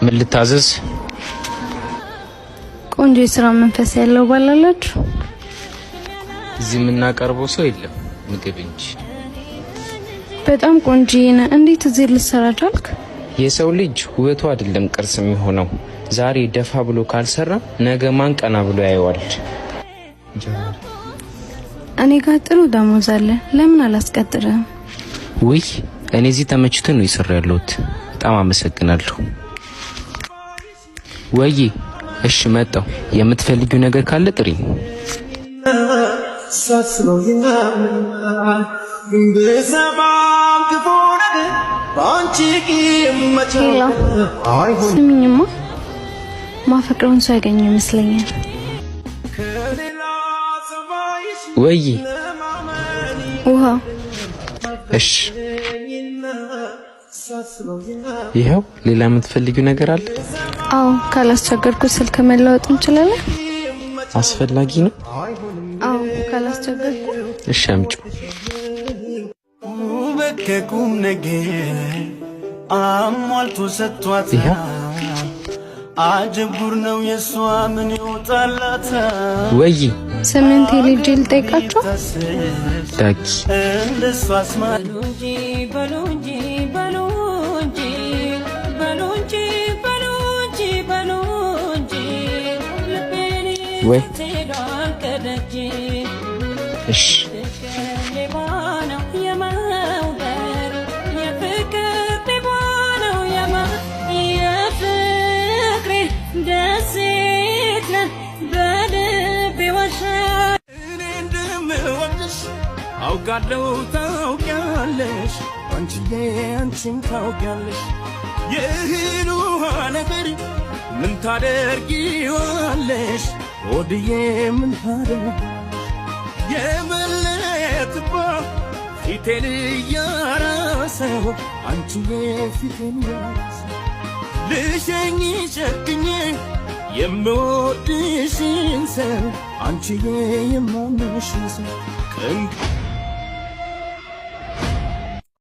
ምን ልታዘዝ? ቆንጆ የሥራ መንፈስ ያለው ባላላችሁ እዚህ የምናቀርበው ሰው የለም ምግብ እንጂ። በጣም ቆንጆ ነህ። እንዴት እዚህ ልትሰራ ቻልክ? የሰው ልጅ ውበቱ አይደለም ቅርስ የሚሆነው። ዛሬ ደፋ ብሎ ካልሰራ ነገ ማን ቀና ብሎ ያየዋል? እኔ ጋር ጥሩ ደሞዝ አለ። ለምን አላስቀጥርህም? ውይ እኔ እዚህ ተመችቶኝ ነው እየሰራ ያለሁት። በጣም አመሰግናለሁ። ወይ እሺ መጣሁ። የምትፈልጊው ነገር ካለ ጥሪኝ። ስሚኝማ ማፈቅረውን ሰው ያገኘው ይመስለኛል። ወይ ውሃ። እሺ ይሄው። ሌላ የምትፈልጊው ነገር አለ? አዎ ካላስቸገርኩ ስልክ መለወጥ እንችላለን? አስፈላጊ ነው? አዎ ካላስቸገርኩ። እሺ አምጪው። በከቁም ነገር አሟልቶ ሰጥቷት አጀጉር ነው የሷ ምን ይወጣላት? ወይ ስምንት ልጅ ልጠይቃቸው። ዳጊ እንደሷ አስማሉ እንጂ በሉ እንጂ በሉ እንጂ በሉ እንጂ በሉ እንጂ በሉ እንጂ ልቤን ወይ ተዳልከደጅ። እሺ አውቃለሁ ታውቂያለሽ አንቺዬ አንቺም ታውቂያለሽ የእህል ውሃ ነገር ምን ታደርጊዋለሽ ወድዬ ምን ታደርጊ የመለየትባ ፊቴን እያራሰው አንቺዬ ፊቴን እያራሰው ልሸኝ ጨክኜ የምወድሽን ሰው አንቺዬ የማምንሽን ሰው